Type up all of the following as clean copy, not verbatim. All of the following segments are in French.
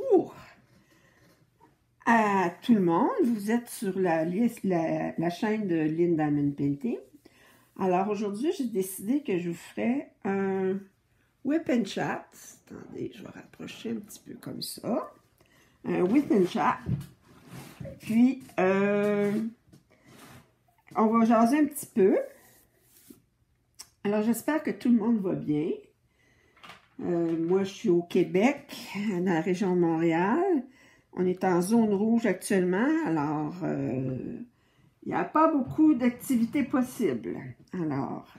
Bonjour à tout le monde. Vous êtes sur la chaîne de Lynn Diamond Painting. Alors aujourd'hui, j'ai décidé que je vous ferais un whip and chat. Attendez, je vais rapprocher un petit peu comme ça. Un whip and chat. Puis, on va jaser un petit peu. Alors, j'espère que tout le monde va bien. Moi, je suis au Québec, dans la région de Montréal. On est en zone rouge actuellement, alors il n'y a pas beaucoup d'activités possibles. Alors,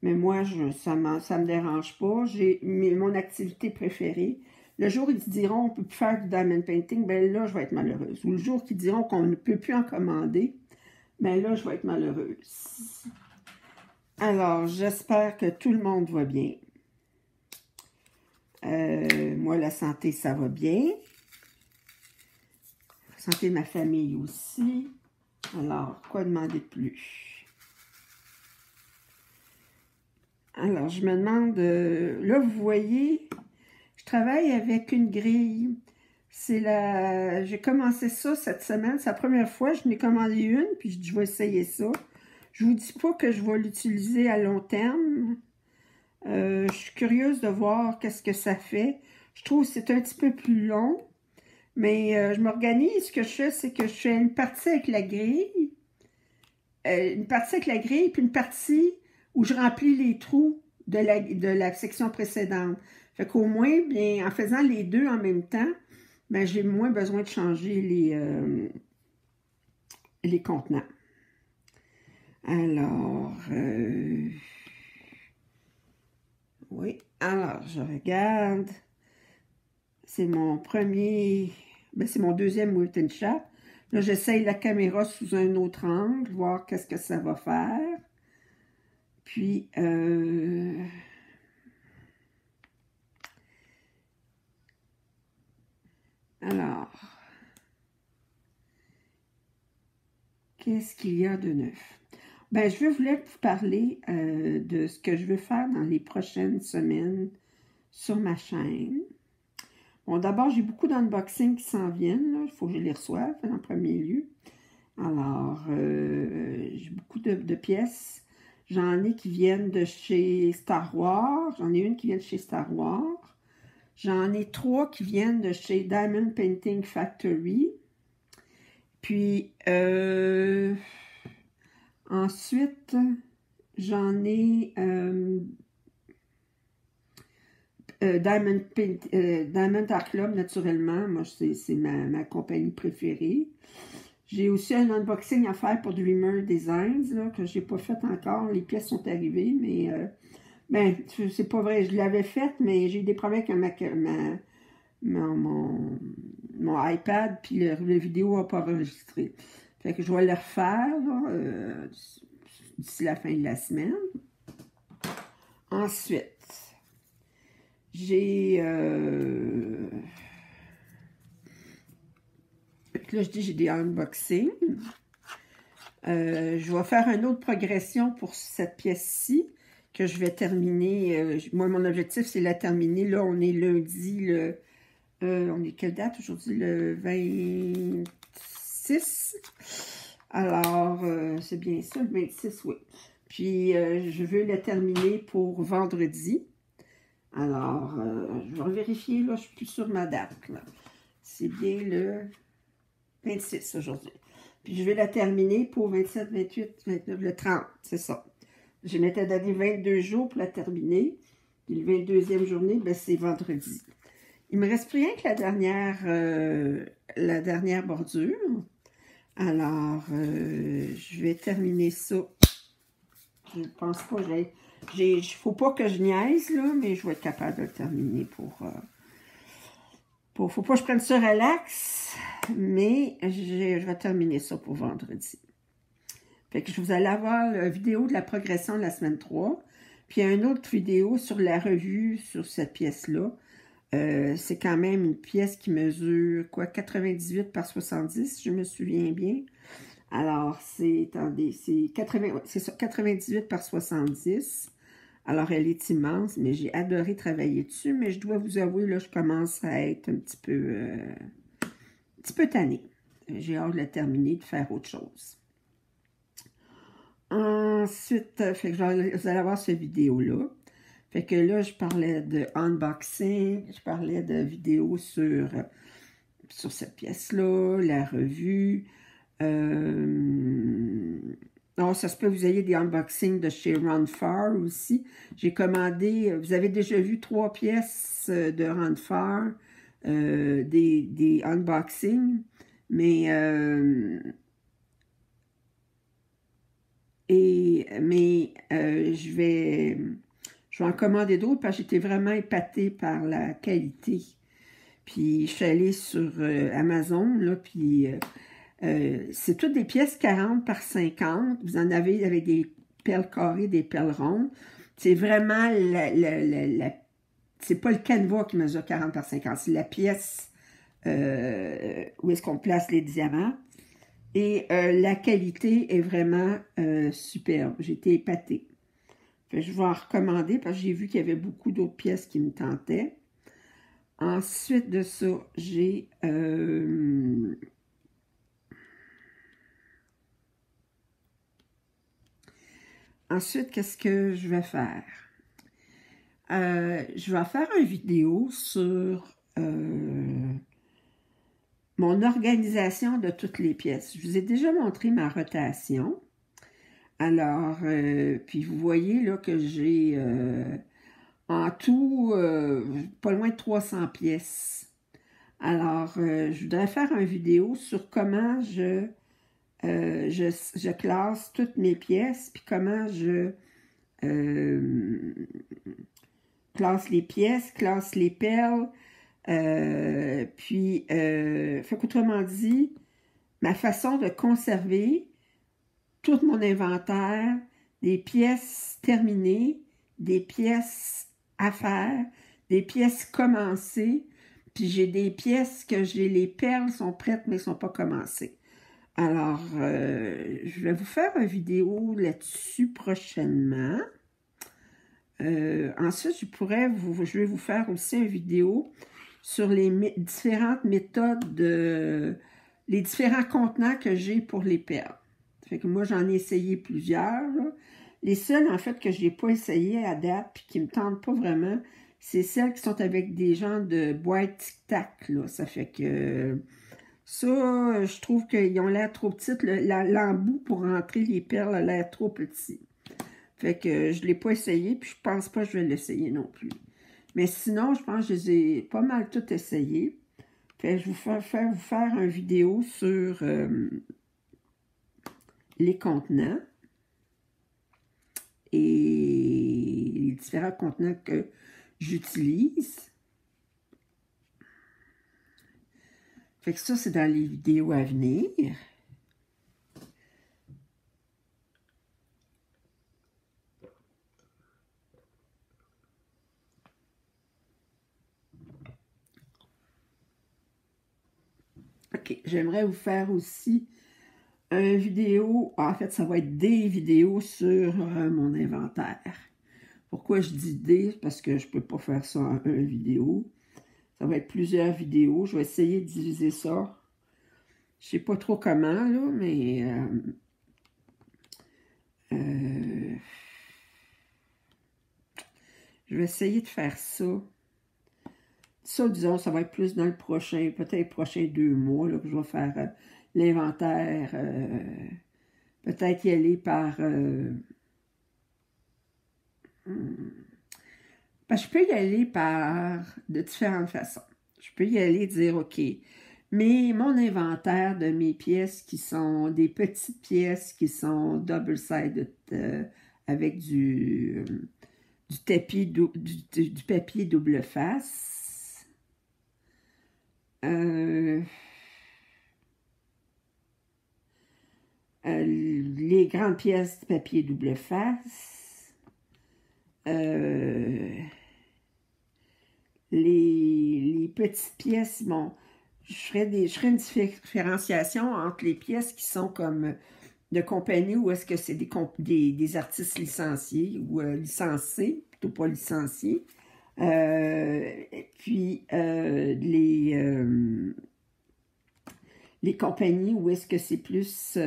mais moi, ça me dérange pas. J'ai mon activité préférée. Le jour où ils diront qu'on ne peut plus faire du diamond painting, ben là, je vais être malheureuse. Ou le jour qu'ils diront qu'on ne peut plus en commander, ben là, je vais être malheureuse. Alors, j'espère que tout le monde va bien. Moi, la santé, ça va bien. La santé de ma famille aussi. Alors, quoi demander de plus? Alors, je me demande... là, vous voyez, je travaille avec une grille. J'ai commencé ça cette semaine. C'est la première fois. Je n'ai commandé une, puis je dis, je vais essayer ça. Je vous dis pas que je vais l'utiliser à long terme. Je suis curieuse de voir qu'est-ce que ça fait. Je trouve que c'est un petit peu plus long. Mais je m'organise. Ce que je fais, c'est que je fais une partie avec la grille. Puis une partie où je remplis les trous de la section précédente. Fait qu'au moins, bien, en faisant les deux en même temps, ben, j'ai moins besoin de changer les contenants. Alors, oui, alors, je regarde. C'est mon premier, ben, c'est mon deuxième whip and chat. Là, j'essaye la caméra sous un autre angle, voir qu'est-ce que ça va faire. Puis, alors, qu'est-ce qu'il y a de neuf? Ben, je voulais vous parler de ce que je veux faire dans les prochaines semaines sur ma chaîne. Bon, d'abord, j'ai beaucoup d'unboxings qui s'en viennent. Il faut que je les reçoive en premier lieu. Alors, j'ai beaucoup de pièces. J'en ai qui viennent de chez Star Wars. J'en ai une qui vient de chez Star Wars. J'en ai 3 qui viennent de chez Diamond Painting Factory. Puis, ensuite, j'en ai Diamond Art Club, naturellement. Moi, c'est ma compagnie préférée. J'ai aussi un unboxing à faire pour Dreamer Designs, là, que je n'ai pas fait encore. Les pièces sont arrivées, mais ben, c'est pas vrai. Je l'avais faite, mais j'ai eu des problèmes avec mon iPad, puis la vidéo n'a pas enregistré. Fait que je vais le refaire d'ici la fin de la semaine. Ensuite, j'ai... là, je dis j'ai des unboxings. Je vais faire une autre progression pour cette pièce-ci que je vais terminer. Moi, mon objectif, c'est la terminer. Là, on est lundi, on est quelle date aujourd'hui? Le 26. Alors, c'est bien ça, le 26, oui. Puis, je veux la terminer pour vendredi. Alors, je vais vérifier, là, je suis plus sur ma date, là. C'est bien le 26 aujourd'hui. Puis, je vais la terminer pour 27, 28, 29, le 30, c'est ça. Je m'étais donné 22 jours pour la terminer. Puis, le 22e journée, ben, c'est vendredi. Il me reste plus rien que la dernière bordure. Alors, je vais terminer ça. Je ne pense pas, il faut pas que je niaise, là, mais je vais être capable de le terminer faut pas que je prenne ça relax, mais je vais terminer ça pour vendredi. Fait que vous allez avoir la vidéo de la progression de la semaine 3, puis une autre vidéo sur la revue sur cette pièce-là. C'est quand même une pièce qui mesure, quoi, 98 par 70, si je me souviens bien. Alors, attendez, c'est 98 par 70. Alors, elle est immense, mais j'ai adoré travailler dessus. Mais je dois vous avouer, là, je commence à être un petit peu tannée. J'ai hâte de la terminer, de faire autre chose. Ensuite, fait que vous allez voir cette vidéo-là. Fait que là, je parlais de unboxing, je parlais de vidéos sur cette pièce-là, la revue. Non, ça se peut que vous ayez des unboxings de chez Run Far aussi. J'ai commandé, vous avez déjà vu 3 pièces de Run Far, des unboxings, mais je vais en commander d'autres parce que j'étais vraiment épatée par la qualité. Puis je suis allée sur Amazon, là, puis c'est toutes des pièces 40 par 50. Vous en avez avec des perles carrées, des perles rondes. C'est vraiment c'est pas le canevas qui mesure 40 par 50, c'est la pièce où est-ce qu'on place les diamants. Et la qualité est vraiment superbe. J'ai été épatée. Fait, je vais en recommander parce que j'ai vu qu'il y avait beaucoup d'autres pièces qui me tentaient. Ensuite de ça, j'ai ensuite, qu'est-ce que je vais faire? Je vais faire une vidéo sur mon organisation de toutes les pièces. Je vous ai déjà montré ma rotation. Alors, puis vous voyez là que j'ai en tout pas loin de 300 pièces. Alors, je voudrais faire une vidéo sur comment je classe toutes mes pièces, puis comment je classe les pièces, classe les perles, fait qu'autrement dit, ma façon de conserver tout mon inventaire, des pièces terminées, des pièces à faire, des pièces commencées, puis j'ai des pièces que les perles sont prêtes mais ne sont pas commencées. Alors, je vais vous faire une vidéo là-dessus prochainement. Ensuite, je vais vous faire aussi une vidéo sur les différentes méthodes les différents contenants que j'ai pour les perles. Fait que moi, j'en ai essayé plusieurs, là. Les seules, en fait, que je n'ai pas essayé à date puis qui ne me tentent pas vraiment, c'est celles qui sont avec des genres de boîtes tic-tac, là. Ça fait que ça, je trouve qu'ils ont l'air trop petites. L'embout pour rentrer les perles a l'air trop petit. Fait que je ne l'ai pas essayé, puis je pense pas que je vais l'essayer non plus. Mais sinon, je pense que je les ai pas mal toutes essayées. Fait que je vais vous faire une vidéo sur les contenants et les différents contenants que j'utilise. Fait que ça, c'est dans les vidéos à venir. OK, j'aimerais vous faire aussi une vidéo, en fait, ça va être des vidéos sur mon inventaire. Pourquoi je dis des? Parce que je ne peux pas faire ça en une vidéo. Ça va être plusieurs vidéos. Je vais essayer de diviser ça. Je ne sais pas trop comment, là, mais je vais essayer de faire ça. Ça, disons, ça va être plus dans le prochain, peut-être prochain 2 mois, là, que je vais faire l'inventaire. Peut-être y aller par... Parce que je peux y aller de différentes façons. Je peux y aller dire, OK, mais mon inventaire de mes pièces qui sont des petites pièces qui sont double-sided avec du papier double face. Les grandes pièces de papier double face. Les petites pièces, bon, je ferai une différenciation entre les pièces qui sont comme de compagnies où est-ce que c'est des artistes licenciés ou licenciés, plutôt pas licenciés. Et puis les compagnies où est-ce que c'est plus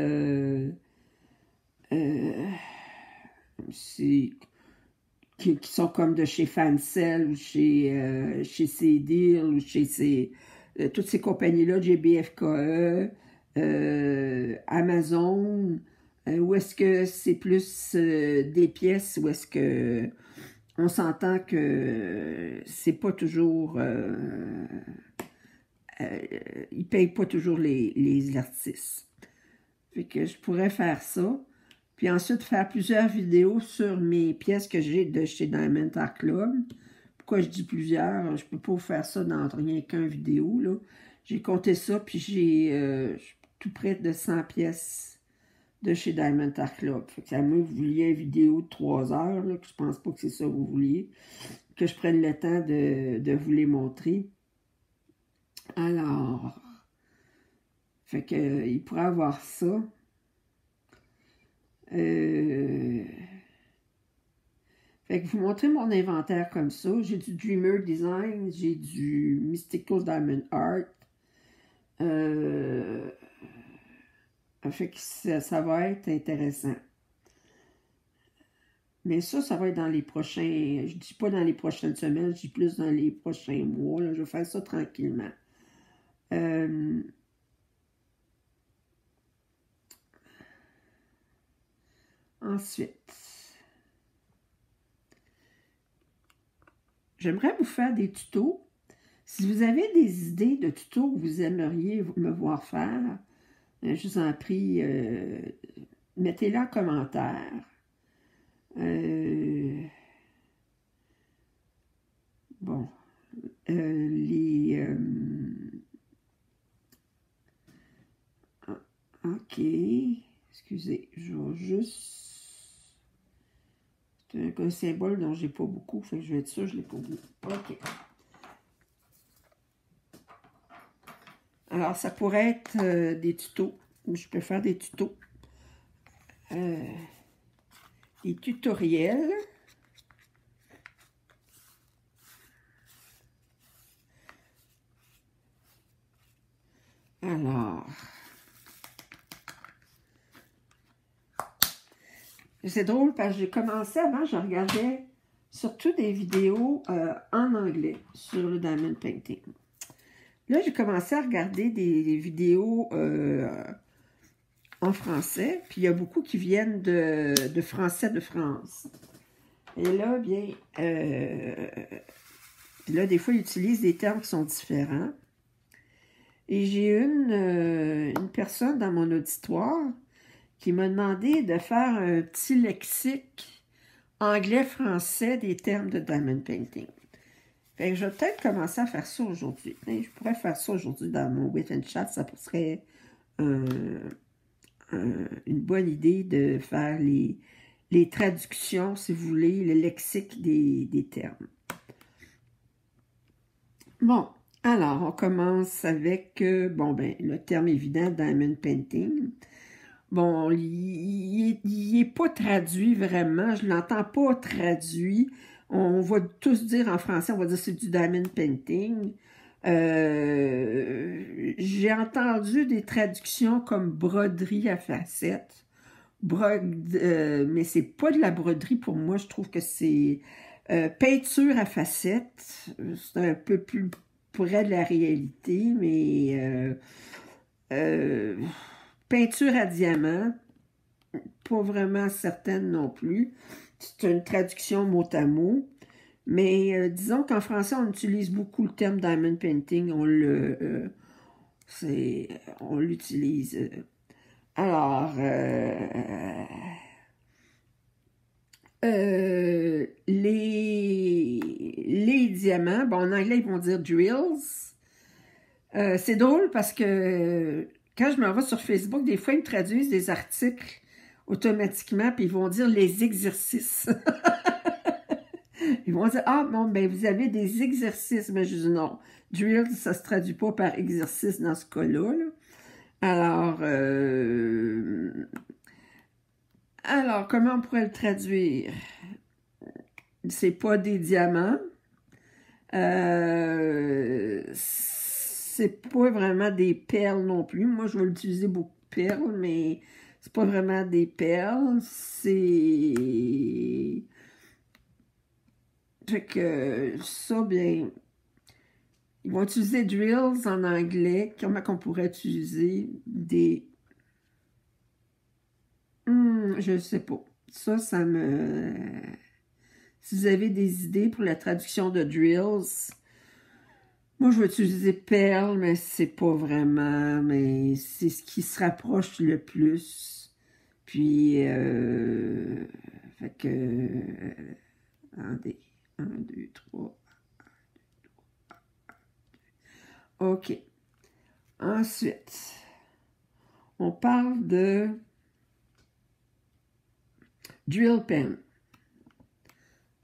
qui sont comme de chez Fancel ou chez Cédille ou chez toutes ces compagnies-là, GBFKE, Amazon, où est-ce que c'est plus des pièces, où est-ce que on s'entend que c'est pas toujours ils payent pas toujours les artistes. Fait que je pourrais faire ça. Puis ensuite, faire plusieurs vidéos sur mes pièces que j'ai de chez Diamond Art Club. Pourquoi je dis plusieurs? Je peux pas vous faire ça dans rien qu'un vidéo, là. J'ai compté ça, puis j'ai tout près de 100 pièces de chez Diamond Art Club. Fait que ça me vous vouliez une vidéo de 3 heures, là, que je pense pas que c'est ça que vous vouliez. Que je prenne le temps de vous les montrer. Alors, fait que il pourrait avoir ça. Fait que vous montrez mon inventaire comme ça. J'ai du Dreamer Design, j'ai du Mystical Diamond Art. Fait que ça va être intéressant. Mais ça va être dans les prochains... Je dis pas dans les prochaines semaines, je dis plus dans les prochains mois. Là, je vais faire ça tranquillement. Ensuite, j'aimerais vous faire des tutos. Si vous avez des idées de tutos que vous aimeriez me voir faire, je vous en prie, mettez-les en commentaire. Bon, ok, excusez, je vais juste... C'est un symbole dont j'ai pas beaucoup, fait que je vais être sûr, je l'ai pas beaucoup. Ok. Alors, ça pourrait être des tutos. Je peux faire des tutos. Des tutoriels. Alors, c'est drôle parce que j'ai commencé avant, je regardais surtout des vidéos en anglais sur le Diamond Painting. Là, j'ai commencé à regarder des vidéos en français, puis il y a beaucoup qui viennent de français de France. Et là, bien, là, des fois, ils utilisent des termes qui sont différents. Et j'ai une personne dans mon auditoire qui m'a demandé de faire un petit lexique anglais-français des termes de Diamond Painting. Fait que je vais peut-être commencer à faire ça aujourd'hui. Je pourrais faire ça aujourd'hui dans mon Wit and Chat. Ça serait une bonne idée de faire les traductions, si vous voulez, le lexique des termes. Bon, alors, on commence avec, le terme évident, Diamond Painting. Bon, il n'est pas traduit vraiment, je ne l'entends pas traduit. On va tous dire en français, on va dire c'est du Diamond Painting. J'ai entendu des traductions comme broderie à facettes. Mais c'est pas de la broderie pour moi, je trouve que c'est peinture à facettes. C'est un peu plus près de la réalité, mais peinture à diamant, pas vraiment certaine non plus. C'est une traduction mot à mot. Mais disons qu'en français, on utilise beaucoup le terme Diamond Painting. On l'utilise. Alors, les diamants, bon, en anglais, ils vont dire drills. C'est drôle parce que quand je m'en vais sur Facebook, des fois, ils me traduisent des articles automatiquement, puis ils vont dire les exercices. Ils vont dire, ah, bon, ben, vous avez des exercices. Mais je dis non. Drill, ça ne se traduit pas par exercice dans ce cas-là. Là. Alors, Alors, comment on pourrait le traduire? C'est pas des diamants. C'est pas vraiment des perles non plus. Moi, je vais utiliser beaucoup de perles, mais c'est pas vraiment des perles. C'est... Fait que ça, bien... Ils vont utiliser drills en anglais. Comment qu'on pourrait utiliser des... je sais pas. Ça me... Si vous avez des idées pour la traduction de drills, moi je vais utiliser perles, mais c'est pas vraiment, mais c'est ce qui se rapproche le plus. Puis, fait que, attendez, 1, 2, 3. OK. Ensuite, on parle de drill pen.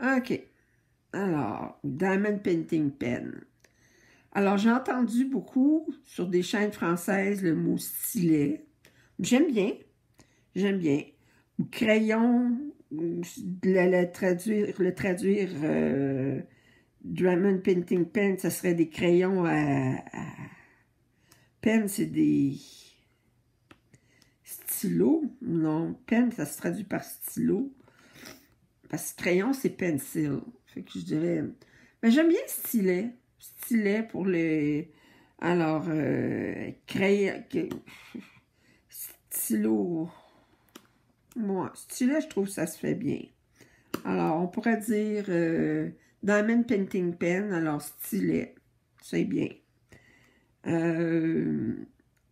OK. Alors, Diamond Painting Pen. Alors, j'ai entendu beaucoup sur des chaînes françaises le mot stylet. J'aime bien. J'aime bien. Ou crayon, le traduire Diamond Painting Pen, ça serait des crayons à pen, c'est des stylos. Non, pen, ça se traduit par stylo. Parce que crayon, c'est pencil. Fait que je dirais... Mais j'aime bien stylet. Stylet pour les... Alors, crayon... Stylo... Moi, stylet, je trouve que ça se fait bien. Alors, on pourrait dire Diamond Painting Pen. Alors, stylet. C'est bien.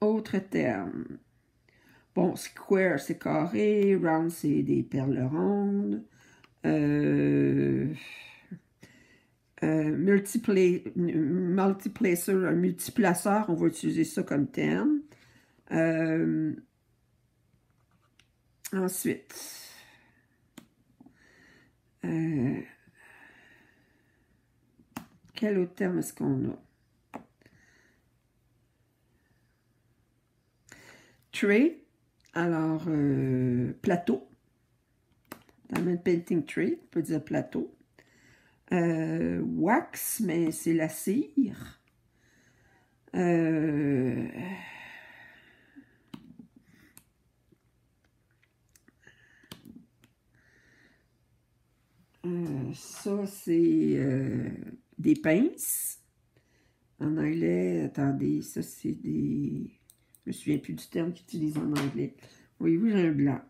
Autre terme. Bon, square, c'est carré. Round, c'est des perles rondes. Multiplacer, un multiplaceur, on va utiliser ça comme terme. Ensuite, quel autre terme est-ce qu'on a? Tray, alors plateau. Diamond Painting Tray, on peut dire plateau. Wax, mais c'est la cire. Ça, c'est des pinces. En anglais, attendez, ça, c'est des... Je me souviens plus du terme qu'ils utilisent en anglais. Oui, j'ai un blanc.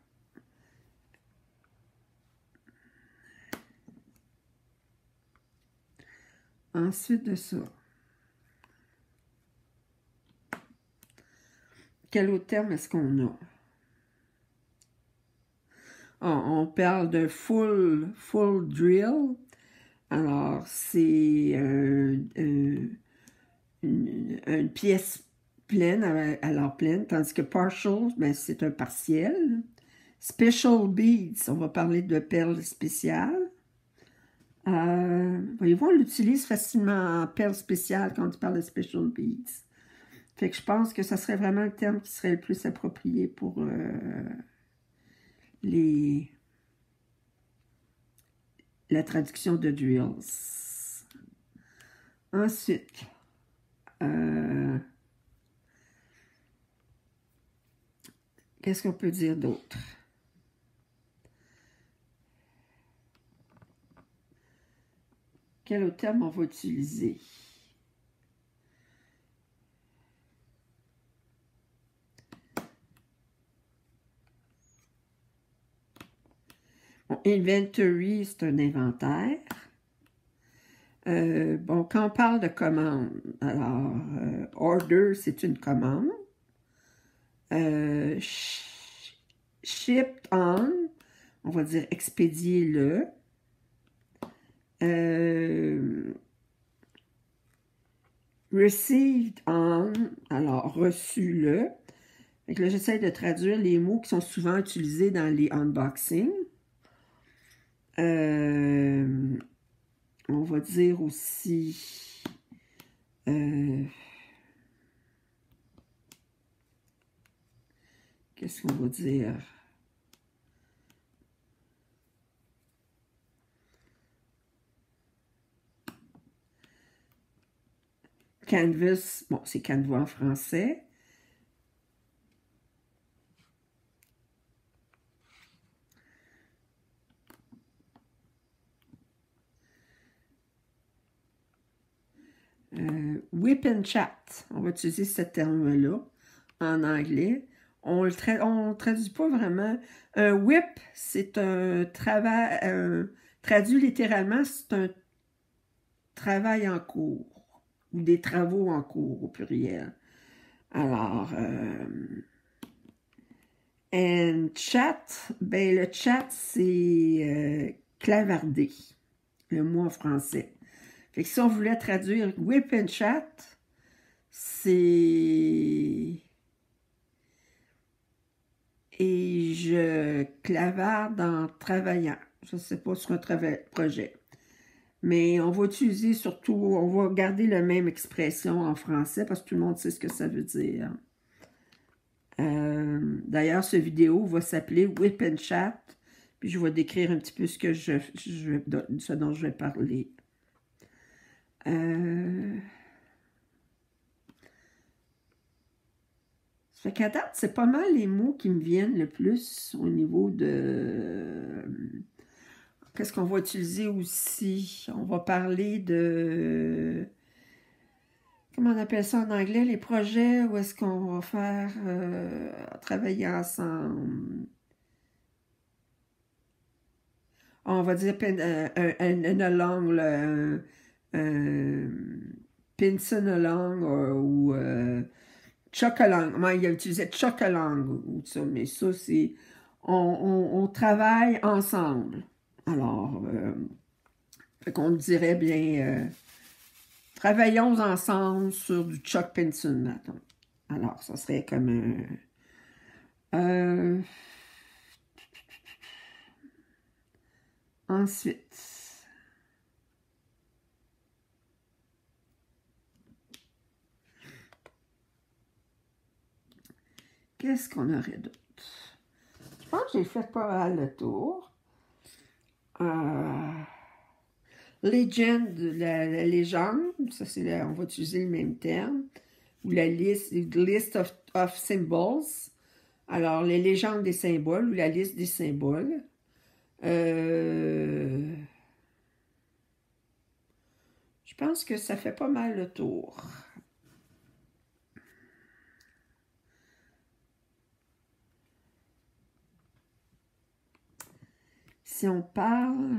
Ensuite de ça, quel autre terme est-ce qu'on a? On parle de full drill. Alors, c'est une pièce pleine, alors pleine, tandis que partial, ben, c'est un partiel. Special beads, on va parler de perles spéciales. Voyez-vous, on l'utilise facilement en perles spéciales quand on parle de special beads. Fait que je pense que ça serait vraiment le terme qui serait le plus approprié pour la traduction de drills. Ensuite, qu'est-ce qu'on peut dire d'autre? Quel autre terme on va utiliser? Bon, inventory, c'est un inventaire. Bon, quand on parle de commande, alors, order, c'est une commande. Shipped on, on va dire expédier-le. Received on, alors reçu-le. Donc là, j'essaie de traduire les mots qui sont souvent utilisés dans les unboxings. On va dire aussi qu'est-ce qu'on va dire? Canvas, bon, c'est Canva en français. Whip and chat, on va utiliser ce terme-là en anglais. On ne traduit pas vraiment. Un whip, c'est un travail, traduit littéralement, c'est un travail en cours, ou des travaux en cours au pluriel. Alors, and chat, ben le chat, c'est clavarder, le mot en français. Fait que si on voulait traduire whip and chat, c'est... Et je clavarde en travaillant. Je ne sais pas sur un projet. Mais on va utiliser surtout, on va garder la même expression en français parce que tout le monde sait ce que ça veut dire. D'ailleurs, cette vidéo va s'appeler Whip and Chat. Puis je vais décrire un petit peu ce dont je vais parler. Ça fait qu'à date, c'est pas mal les mots qui me viennent le plus au niveau de... Qu'est-ce qu'on va utiliser aussi? On va parler de... Comment on appelle ça en anglais? Les projets où est-ce qu'on va faire travailler ensemble. On va dire un along, pinson along ou choc-along. Moi, il a utilisé choc-along ou ça, mais ça, c'est... On travaille ensemble. Alors, fait qu'on dirait bien... travaillons ensemble sur du Chuck Pinson, mettons. Alors, ça serait comme un... ensuite... Qu'est-ce qu'on aurait d'autre? Je pense que j'ai fait pas mal le tour. Legend, la légende, ça c'est on va utiliser le même terme. Ou la list of symbols. Alors, les légendes des symboles ou la liste des symboles. Je pense que ça fait pas mal le tour. Si on parle...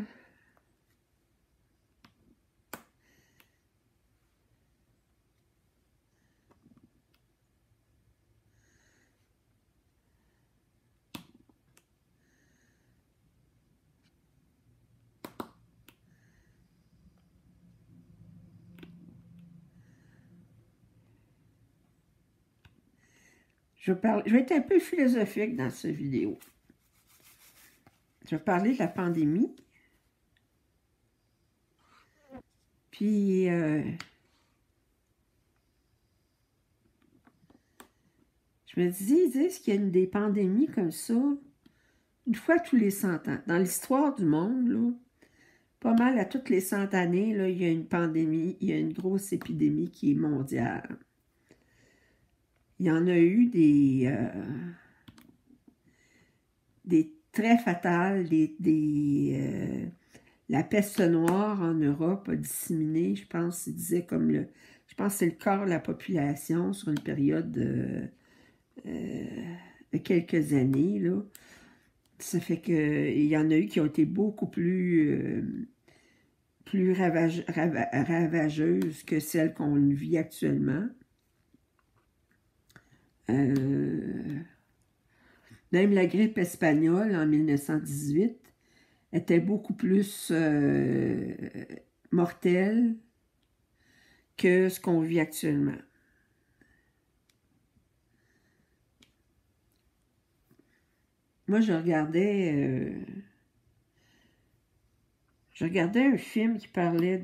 Je vais être un peu philosophique dans cette vidéo. Je vais parler de la pandémie. Puis, je me disais, est-ce qu'il y a des pandémies comme ça, une fois tous les 100 ans? Dans l'histoire du monde, là, pas mal à toutes les 100 années, là, il y a une pandémie, il y a une grosse épidémie qui est mondiale. Il y en a eu des très fatales, la peste noire en Europe a disséminé, je pense, il disait comme je pense que c'est le quart de la population sur une période de quelques années, là. Ça fait qu'il y en a eu qui ont été beaucoup plus ravageuses que celles qu'on vit actuellement. Même la grippe espagnole en 1918 était beaucoup plus mortelle que ce qu'on vit actuellement. Moi, je regardais un film qui parlait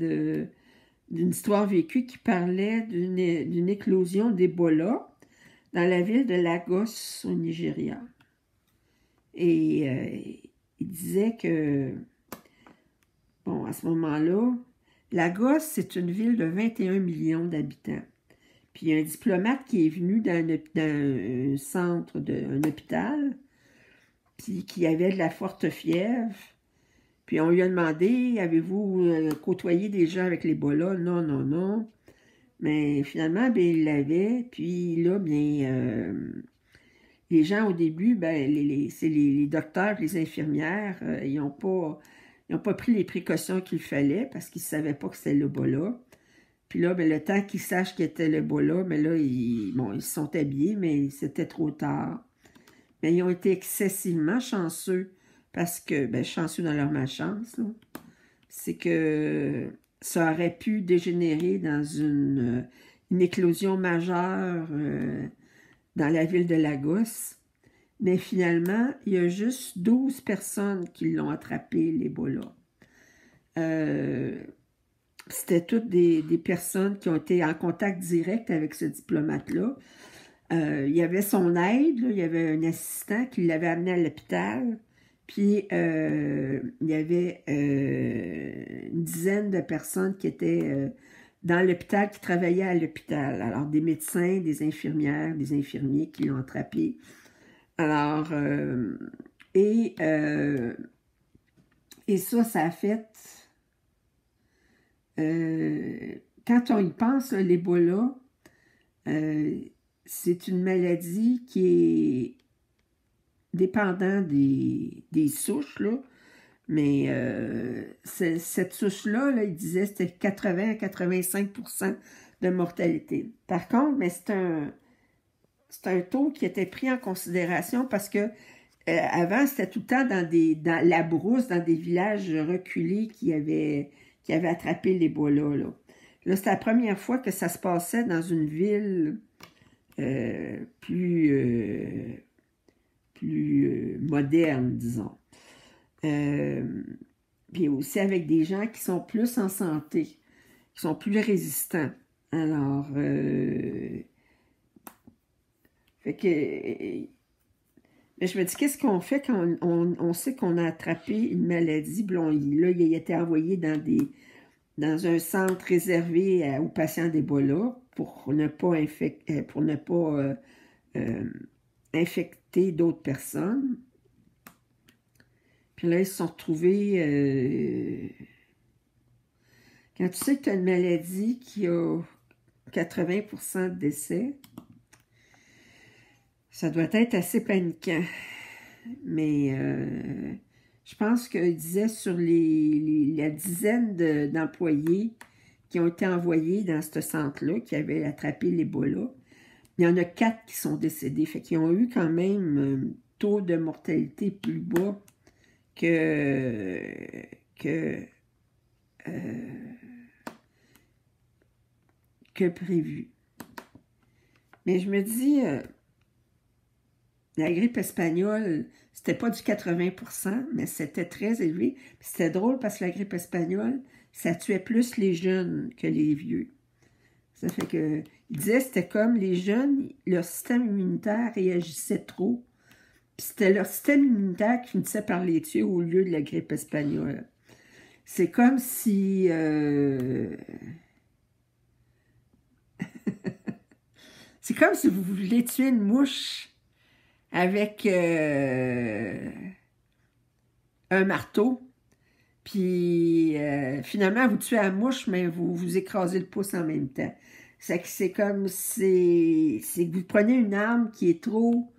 d'une histoire vécue qui parlait d'une éclosion d'Ebola dans la ville de Lagos, au Nigeria. Et il disait que, bon, à ce moment-là, Lagos, c'est une ville de 21 millions d'habitants. Puis il y a un diplomate qui est venu dans un centre, un hôpital, puis qui avait de la forte fièvre. Puis on lui a demandé, avez-vous côtoyé des gens avec l'Ebola? Non, non, non. Mais finalement, ben, il l'avait. Puis là, bien, les gens au début, ben, c'est les docteurs, les infirmières, ils n'ont pas pris les précautions qu'il fallait parce qu'ils ne savaient pas que c'était l'Ebola. Puis là, ben, le temps qu'ils sachent qu'il était l'Ebola, ben là, ils se sont habillés, mais c'était trop tard. Mais ils ont été excessivement chanceux parce que, ben, chanceux dans leur malchance, c'est que ça aurait pu dégénérer dans une éclosion majeure dans la ville de Lagos. Mais finalement, il y a juste 12 personnes qui l'ont attrapé, l'Ebola. C'était toutes des personnes qui ont été en contact direct avec ce diplomate-là. Il y avait son aide, là, il y avait un assistant qui l'avait amené à l'hôpital. Puis, il y avait une dizaine de personnes qui étaient dans l'hôpital, qui travaillaient à l'hôpital. Alors, des médecins, des infirmières, des infirmiers qui l'ont attrapé. Alors, et ça a fait... quand on y pense, l'Ebola, c'est une maladie qui est dépendant des souches, là. Mais cette souche-là, là, il disait que c'était 80 à 85% de mortalité. Par contre, mais c'est un taux qui était pris en considération parce que avant, c'était tout le temps dans la brousse, dans des villages reculés qui avaient attrapé l'Ebola, là. Là, c'était la première fois que ça se passait dans une ville plus moderne, disons. Puis aussi avec des gens qui sont plus en santé, qui sont plus résistants. Alors, fait que... Mais je me dis, qu'est-ce qu'on fait quand on sait qu'on a attrapé une maladie? Bon, là, il a été envoyé dans un centre réservé aux patients d'Ebola pour ne pas infecter d'autres personnes. Puis là, ils se sont retrouvés... quand tu sais que tu as une maladie qui a 80% de décès, ça doit être assez paniquant. Mais je pense qu'il disait sur la dizaine d'employés qui ont été envoyés dans ce centre-là, qui avaient attrapé l'Ebola, il y en a 4 qui sont décédés. Fait qu'ils ont eu quand même un taux de mortalité plus bas que prévu. Mais je me dis, la grippe espagnole, c'était pas du 80%, mais c'était très élevé. C'était drôle parce que la grippe espagnole, ça tuait plus les jeunes que les vieux. Ça fait que, il disait, c'était comme les jeunes, leur système immunitaire réagissait trop. Puis c'était leur système immunitaire qui finissait par les tuer au lieu de la grippe espagnole. C'est comme si... c'est comme si vous vouliez tuer une mouche avec un marteau. Puis finalement, vous tuez la mouche, mais vous écrasez le pouce en même temps. C'est comme si c'est que vous prenez une arme qui est trop...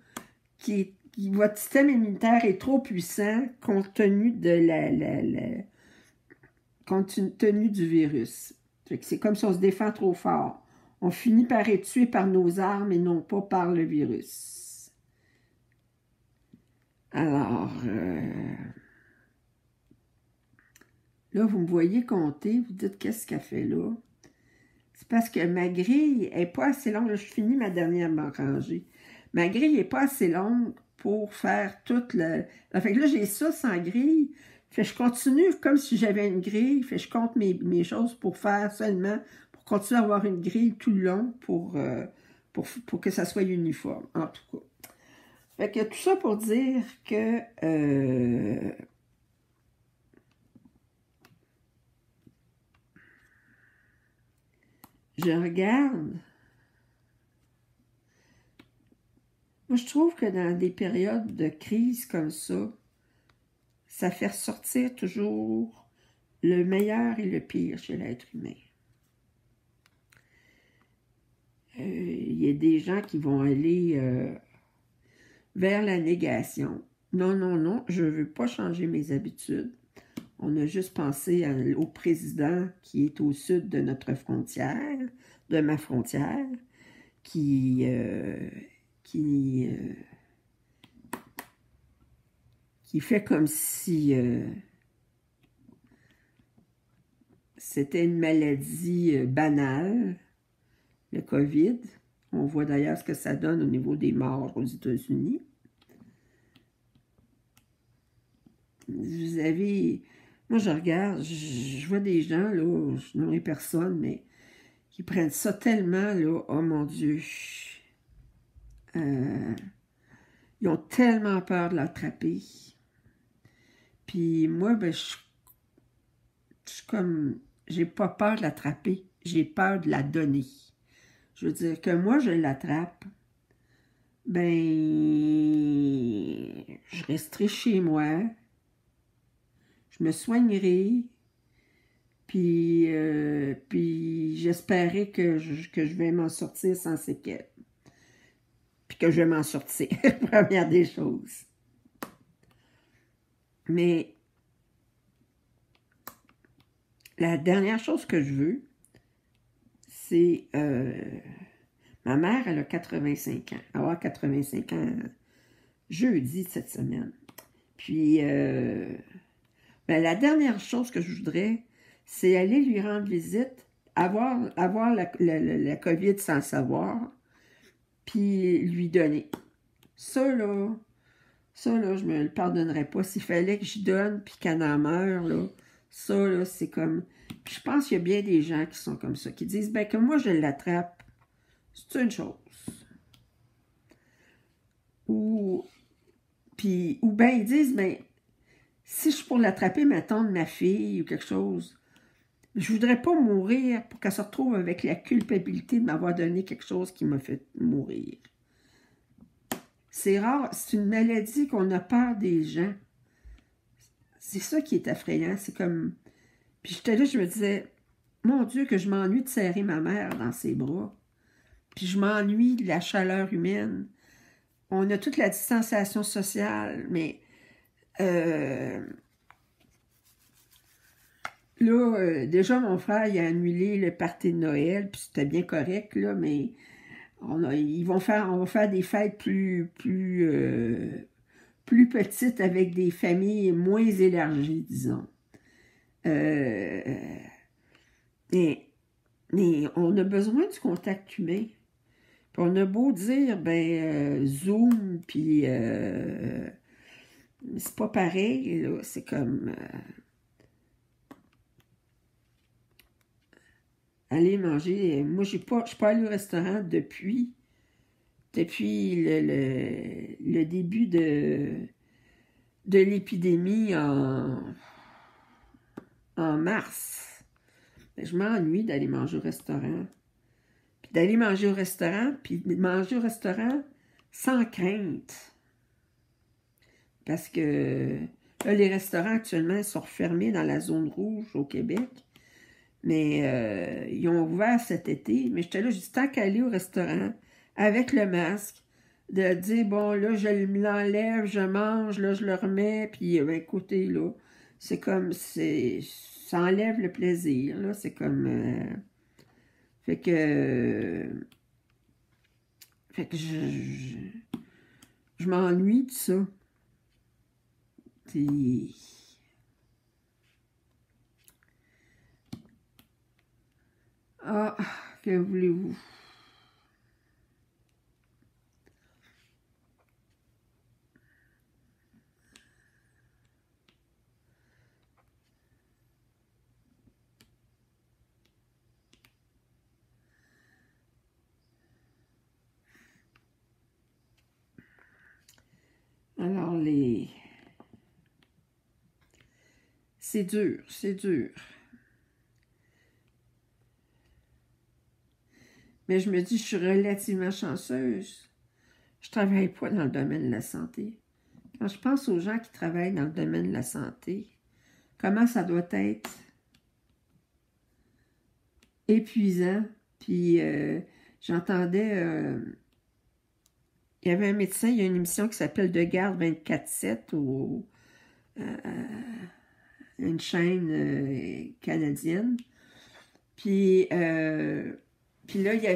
votre système immunitaire est trop puissant compte tenu du virus. C'est comme si on se défend trop fort. On finit par être tué par nos armes et non pas par le virus. Alors, là, vous me voyez compter, vous dites qu'est-ce qu'elle fait là? C'est parce que ma grille n'est pas assez longue. Là, je finis ma dernière rangée. Ma grille n'est pas assez longue pour faire toute le... Fait que là, j'ai ça sans grille. Fait que je continue comme si j'avais une grille. Fait que je compte mes choses pour faire seulement, pour continuer à avoir une grille tout le long pour que ça soit uniforme, en tout cas. Fait que tout ça pour dire que je regarde Moi, je trouve que dans des périodes de crise comme ça fait ressortir toujours le meilleur et le pire chez l'être humain. Il y a des gens qui vont aller vers la négation. Non, non, non, je ne veux pas changer mes habitudes. On a juste pensé au président qui est au sud de notre frontière, de ma frontière, qui fait comme si c'était une maladie banale, le COVID. On voit d'ailleurs ce que ça donne au niveau des morts aux États-Unis. Vous avez... Moi, je regarde, je vois des gens, là, je n'aurai personne, mais qui prennent ça tellement, là, oh mon Dieu. Ils ont tellement peur de l'attraper. Puis moi, ben, je suis comme... J'ai pas peur de l'attraper, j'ai peur de la donner. Je veux dire que moi, je l'attrape, ben, je resterai chez moi, je me soignerai, puis j'espérais que je vais m'en sortir sans séquelles. Puis que je vais m'en sortir, première des choses. Mais la dernière chose que je veux, c'est... ma mère, elle a 85 ans. Elle va avoir 85 ans jeudi de cette semaine. Puis, ben, la dernière chose que je voudrais, c'est aller lui rendre visite, avoir la COVID sans le savoir, puis lui donner. Ça, là, je me le pardonnerais pas. S'il fallait que je donne, puis qu'elle en meure, là, ça, là, c'est comme... Puis je pense qu'il y a bien des gens qui sont comme ça, qui disent, ben, que moi, je l'attrape. C'est une chose. Ou bien ils disent, ben, si je suis pour l'attraper, mettons, de ma fille ou quelque chose, je voudrais pas mourir pour qu'elle se retrouve avec la culpabilité de m'avoir donné quelque chose qui m'a fait mourir. C'est rare, c'est une maladie qu'on a peur des gens. C'est ça qui est effrayant, c'est comme... Puis j'étais là, je me disais, mon Dieu, que je m'ennuie de serrer ma mère dans ses bras. Puis je m'ennuie de la chaleur humaine. On a toute la distanciation sociale, mais là, déjà, mon frère, il a annulé le party de Noël, puis c'était bien correct, là, mais on va faire des fêtes plus petites avec des familles moins élargies, disons. Mais on a besoin du contact humain. Puis on a beau dire, ben, Zoom, puis c'est pas pareil, là, c'est comme... aller manger. Moi, je suis pas allée au restaurant depuis le début de l'épidémie en mars. Je m'ennuie d'aller manger au restaurant. Puis d'aller manger au restaurant, puis manger au restaurant sans crainte. Parce que là, les restaurants actuellement sont refermés dans la zone rouge au Québec. Mais ils ont ouvert cet été. Mais j'étais là, j'ai dit, tant qu'à aller au restaurant, avec le masque, de dire, bon, là, je l'enlève, je mange, là, je le remets, puis, ben, écoutez, là, c'est comme, ça enlève le plaisir, là, c'est comme, fait que je m'ennuie de ça. Puis... Ah, que voulez-vous? Alors, c'est dur, c'est dur. Mais je me dis, je suis relativement chanceuse. je travaille pas dans le domaine de la santé. Quand je pense aux gens qui travaillent dans le domaine de la santé, comment ça doit être épuisant. Puis j'entendais, il y avait un médecin, il y a une émission qui s'appelle De Garde 24/7 ou une chaîne canadienne. Puis là, il y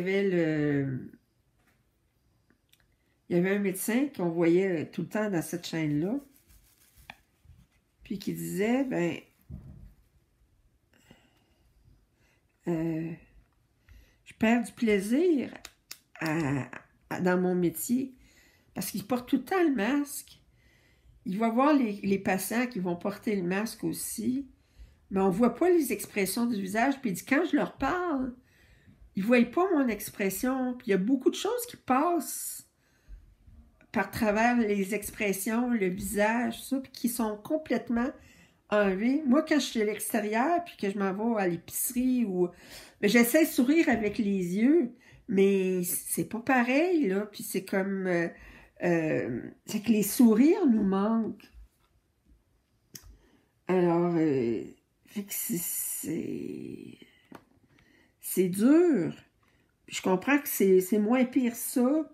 avait un médecin qu'on voyait tout le temps dans cette chaîne-là, puis qui disait, ben, je perds du plaisir dans mon métier, parce qu'il porte tout le temps le masque. Il va voir les patients qui vont porter le masque aussi, mais on ne voit pas les expressions du visage, puis il dit, quand je leur parle, ils ne voient pas mon expression, puis il y a beaucoup de choses qui passent par travers les expressions, le visage, ça, puis qui sont complètement enlevées. Moi, quand je suis à l'extérieur, puis que je m'en vais à l'épicerie, ou j'essaie de sourire avec les yeux, mais c'est pas pareil, là, puis c'est comme... c'est que les sourires nous manquent. Alors, fait que c'est dur. Puis je comprends que c'est moins pire ça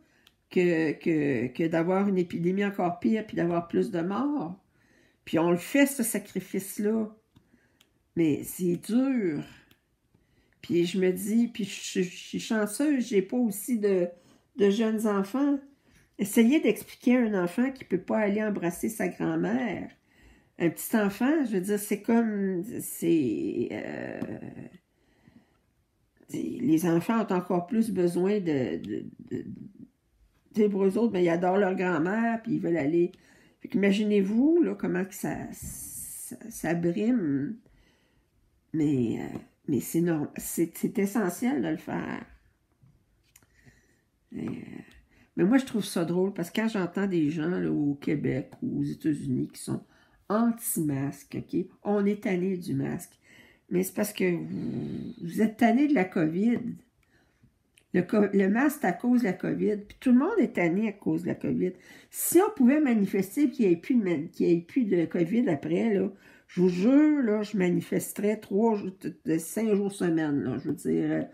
que d'avoir une épidémie encore pire puis d'avoir plus de morts. Puis on le fait, ce sacrifice-là. Mais c'est dur. Puis je me dis, puis je suis chanceuse, j'ai pas aussi de jeunes enfants. Essayez d'expliquer à un enfant qui peut pas aller embrasser sa grand-mère. Un petit enfant, je veux dire, c'est comme... les enfants ont encore plus besoin pour eux autres, mais ils adorent leur grand-mère, puis ils veulent aller... Imaginez-vous, là, comment que ça brime. Mais c'est essentiel de le faire. Mais moi, je trouve ça drôle, parce que quand j'entends des gens là, au Québec ou aux États-Unis qui sont anti-masque, OK? On est tanné du masque. Mais c'est parce que vous êtes tanné de la COVID. Le masque, c'est à cause de la COVID. Puis tout le monde est tanné à cause de la COVID. Si on pouvait manifester et qu'il n'y ait plus de COVID après, là, je vous jure, là, je manifesterais 5 jours semaine. Là, je veux dire,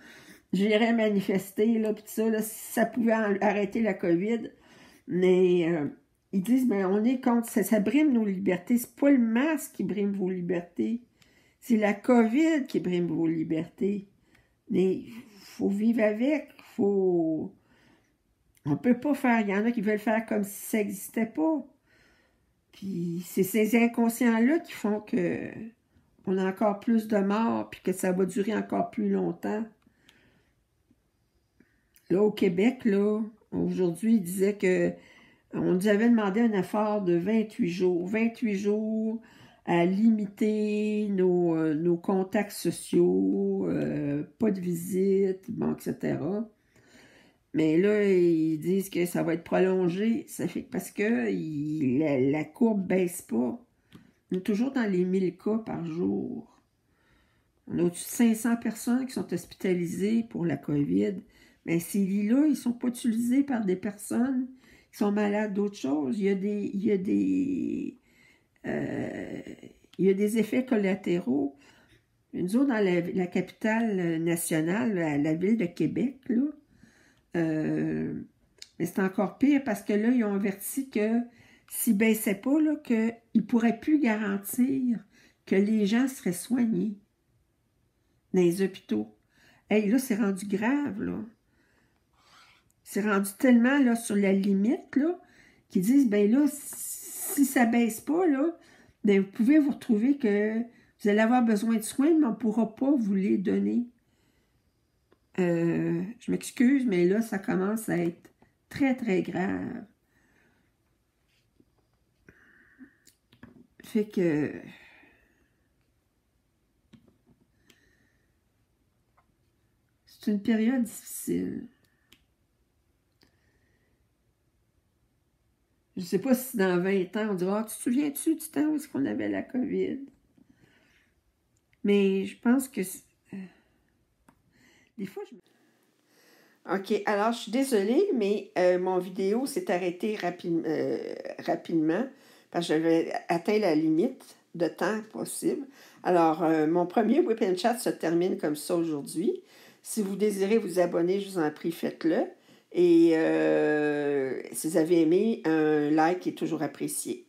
j'irais manifester, là, puis ça, là, si ça pouvait arrêter la COVID. Mais ils disent, ben, on est contre, ça brime nos libertés. C'est pas le masque qui brime vos libertés. C'est la COVID qui brime vos libertés. Mais il faut vivre avec. On peut pas faire. Il y en a qui veulent faire comme si ça n'existait pas. Puis c'est ces inconscients-là qui font que on a encore plus de morts, puis que ça va durer encore plus longtemps. Là, au Québec, là, aujourd'hui, ils disaient que on nous avait demandé un effort de 28 jours. 28 jours à limiter nos contacts sociaux, pas de visite, bon, etc. Mais là, ils disent que ça va être prolongé. Ça fait parce que la courbe ne baisse pas. On est toujours dans les 1000 cas par jour. On a au-dessus de 500 personnes qui sont hospitalisées pour la COVID. Mais ces lits-là, ils ne sont pas utilisés par des personnes qui sont malades d'autres choses. Il y a des effets collatéraux. Nous autres, dans la capitale nationale, la ville de Québec, là, mais c'est encore pire parce que là, ils ont averti que s'ils ne baissaient pas, qu'ils ne pourraient plus garantir que les gens seraient soignés dans les hôpitaux. Hey, là, c'est rendu grave, là. C'est rendu tellement là, sur la limite, là, qu'ils disent, ben là, si ça ne baisse pas, là, ben, vous pouvez vous retrouver que vous allez avoir besoin de soins, mais on ne pourra pas vous les donner. Je m'excuse, mais là, ça commence à être très, très grave. Fait que... c'est une période difficile. Je ne sais pas si dans 20 ans, on dira, tu te souviens-tu du temps où est-ce qu'on avait la COVID? Mais je pense que... des fois, OK, alors je suis désolée, mais mon vidéo s'est arrêtée rapidement parce que j'avais atteint la limite de temps possible. Alors, mon premier Whip and Chat se termine comme ça aujourd'hui. Si vous désirez vous abonner, je vous en prie, faites-le. Et si vous avez aimé, un like est toujours apprécié.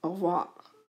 Au revoir.